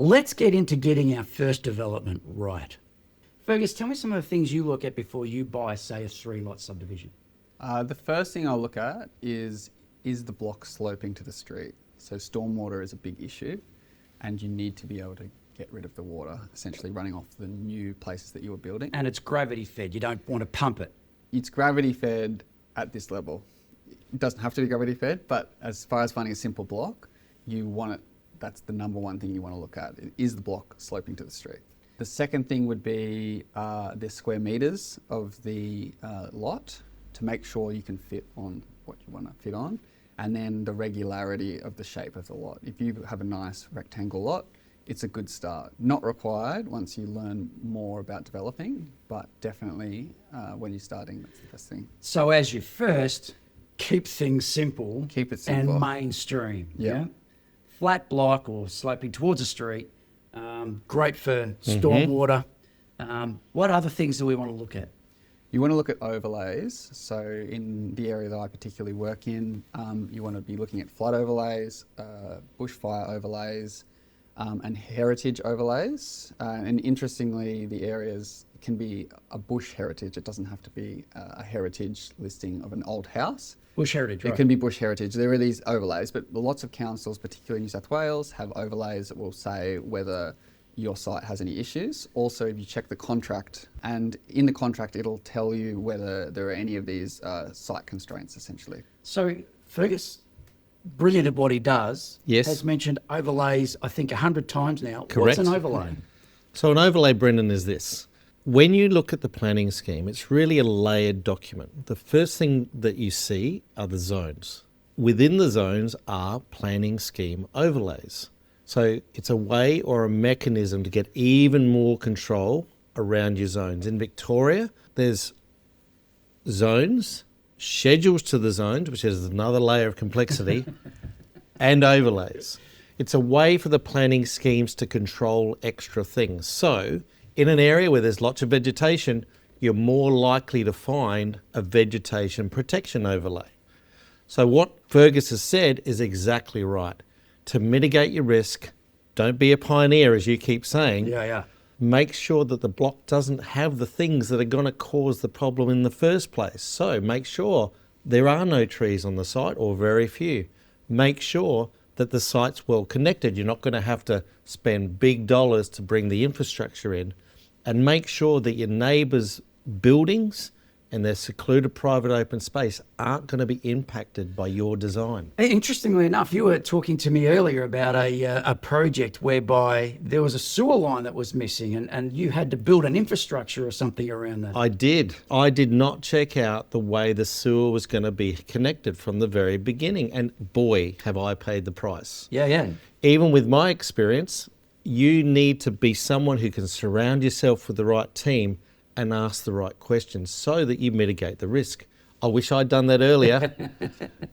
Let's get into getting our first development right. Fergus, tell me some of the things you look at before you buy, say, a 3-lot subdivision. The first thing I'll look at is the block sloping to the street? So stormwater is a big issue, and you need to be able to get rid of the water, essentially running off the new places that you are building. And it's gravity fed. You don't want to pump it. It's gravity fed at this level. It doesn't have to be gravity fed, but as far as finding a simple block, you want it. That's the number one thing you want to look at, is the block sloping to the street. The second thing would be the square meters of the lot to make sure you can fit on what you want to fit on, and then the regularity of the shape of the lot. If you have a nice rectangle lot, it's a good start. Not required once you learn more about developing, but definitely when you're starting, that's the best thing. So as you first, keep things simple. Keep it simple. And mainstream. Yeah. Flat block or sloping towards a street, great for stormwater. What other things do we want to look at? You want to look at overlays. So in the area that I particularly work in, you want to be looking at flood overlays, bushfire overlays, and heritage overlays. And interestingly, the areas can be a bush heritage. It doesn't have to be a heritage listing of an old house. Bush heritage, right. It can be bush heritage. There are these overlays, but lots of councils, particularly in New South Wales, have overlays that will say whether your site has any issues. Also, if you check the contract, and in the contract, it'll tell you whether there are any of these site constraints, essentially. So Fergus, brilliant at what he does, Yes. has mentioned overlays, I think 100 times now. Correct. What's an overlay? So an overlay, Brendan, is this. When you look at the planning scheme, it's really a layered document. The first thing that you see are the zones. Within the zones are planning scheme overlays. So it's a way or a mechanism to get even more control around your zones. In Victoria, there's zones, schedules to the zones, which is another layer of complexity, and overlays. It's a way for the planning schemes to control extra things. So in an area where there's lots of vegetation, you're more likely to find a vegetation protection overlay. So what Fergus has said is exactly right. To mitigate your risk, don't be a pioneer, as you keep saying. Yeah. Make sure that the block doesn't have the things that are going to cause the problem in the first place. So make sure there are no trees on the site, or very few. Make sure that the site's well connected. You're not going to have to spend big dollars to bring the infrastructure in. And make sure that your neighbours' buildings and their secluded private open space aren't going to be impacted by your design. Interestingly enough, you were talking to me earlier about a project whereby there was a sewer line that was missing, and you had to build an infrastructure or something around that. I did. I did not check out the way the sewer was going to be connected from the very beginning. And boy, have I paid the price. Yeah. Even with my experience, you need to be someone who can surround yourself with the right team and ask the right questions so that you mitigate the risk. I wish I'd done that earlier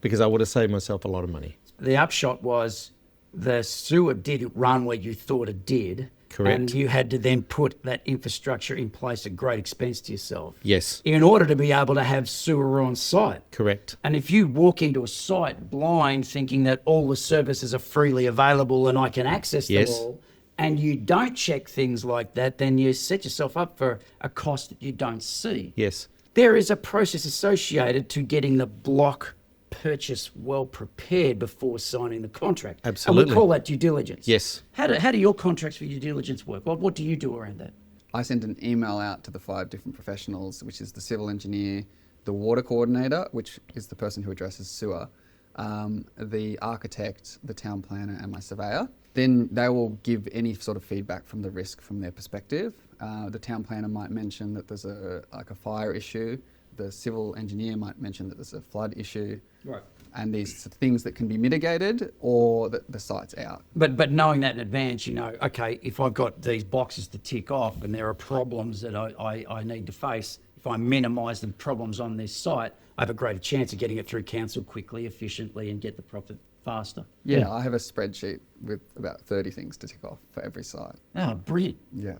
because I would have saved myself a lot of money. The upshot was the sewer didn't run where you thought it did. Correct. And you had to then put that infrastructure in place at great expense to yourself. Yes. In order to be able to have sewer on site. Correct. And if you walk into a site blind thinking that all the services are freely available and I can access them all, and you don't check things like that, then you set yourself up for a cost that you don't see. Yes. There is a process associated to getting the block purchase well prepared before signing the contract. Absolutely. And we call that due diligence. Yes. How do your contracts for due diligence work? What do you do around that? I send an email out to the 5 different professionals, which is the civil engineer, the water coordinator, which is the person who addresses sewer, the architect, the town planner, and my surveyor. Then they will give any sort of feedback from the risk from their perspective. The town planner might mention that there's a fire issue. The civil engineer might mention that there's a flood issue. Right. And these things that can be mitigated, or that the site's out. But knowing that in advance, you know, okay, if I've got these boxes to tick off and there are problems that I need to face, if I minimise the problems on this site, I have a greater chance of getting it through council quickly, efficiently, and get the profit faster. Yeah, I have a spreadsheet with about 30 things to tick off for every site. Oh, brilliant. Yeah.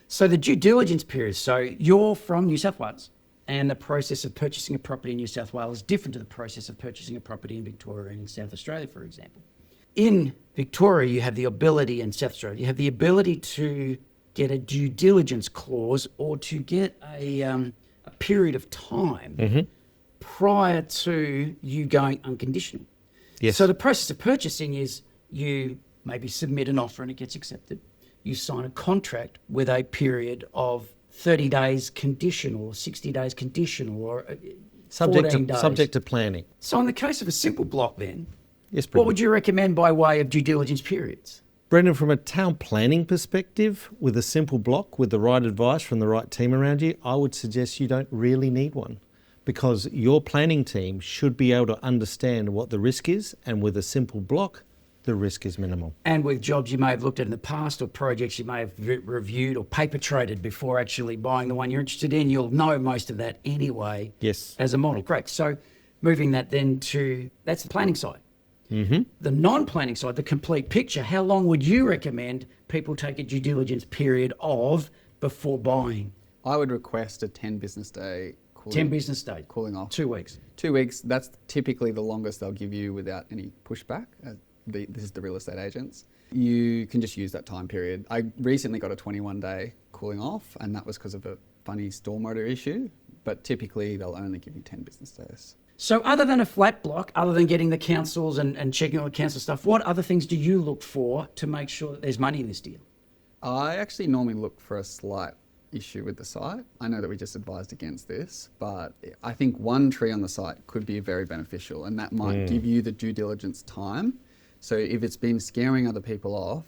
So the due diligence period, so you're from New South Wales, and the process of purchasing a property in New South Wales is different to the process of purchasing a property in Victoria and in South Australia, for example. In Victoria, you have the ability, and South Australia, you have the ability to get a due diligence clause or to get a period of time prior to you going unconditional. Yes. So the process of purchasing is you maybe submit an offer and it gets accepted. You sign a contract with a period of 30 days conditional or 60 days conditional or 14 days. Subject to planning. So in the case of a simple block then, Yes, what Brendan. would you recommend by way of due diligence periods? Brendan, from a town planning perspective, with a simple block, with the right advice from the right team around you, I would suggest you don't really need one, because your planning team should be able to understand what the risk is, and with a simple block, the risk is minimal. And with jobs you may have looked at in the past or projects you may have reviewed or paper traded before actually buying the one you're interested in, you'll know most of that anyway. Yes. As a model. Great. So moving that then to, that's the planning side. The non-planning side, the complete picture, how long would you recommend people take a due diligence period of before buying? I would request a 10 business day cooling, 10 business days. cooling off. 2 weeks. 2 weeks, that's typically the longest they'll give you without any pushback. This is the real estate agents. You can just use that time period. I recently got a 21-day cooling off, and that was because of a funny stormwater issue, but typically they'll only give you 10 business days. So other than a flat block, other than getting the councils and checking all the council stuff, what other things do you look for to make sure that there's money in this deal? I actually normally look for a slight issue with the site. I know that we just advised against this, but I think one tree on the site could be very beneficial, and that might give you the due diligence time. So if it's been scaring other people off,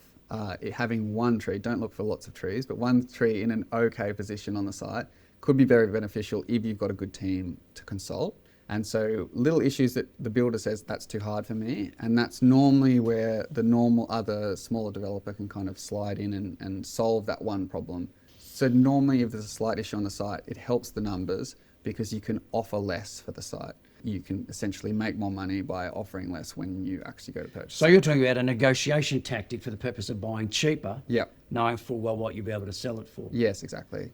having one tree, don't look for lots of trees, but one tree in an okay position on the site could be very beneficial if you've got a good team to consult. And so little issues that the builder says, that's too hard for me. And that's normally where the normal other smaller developer can kind of slide in and solve that one problem. So normally if there's a slight issue on the site, it helps the numbers because you can offer less for the site. You can essentially make more money by offering less when you actually go to purchase. So you're talking about a negotiation tactic for the purpose of buying cheaper, Yep. knowing full well what you'll be able to sell it for. Yes, exactly.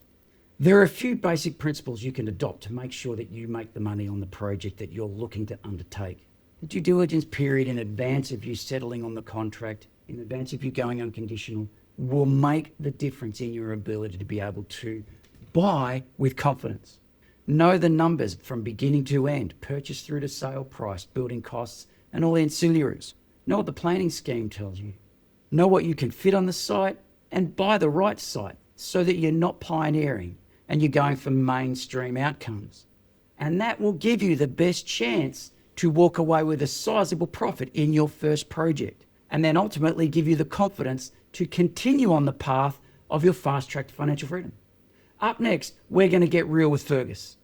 There are a few basic principles you can adopt to make sure that you make the money on the project that you're looking to undertake. The due diligence period in advance of you settling on the contract, in advance of you going unconditional, will make the difference in your ability to be able to buy with confidence. Know the numbers from beginning to end, purchase through to sale price, building costs, and all the ancillaries. Know what the planning scheme tells you. Know what you can fit on the site and buy the right site so that you're not pioneering and you're going for mainstream outcomes. And that will give you the best chance to walk away with a sizable profit in your first project, and then ultimately give you the confidence to continue on the path of your fast-track to financial freedom. Up next, we're going to get real with Fergus.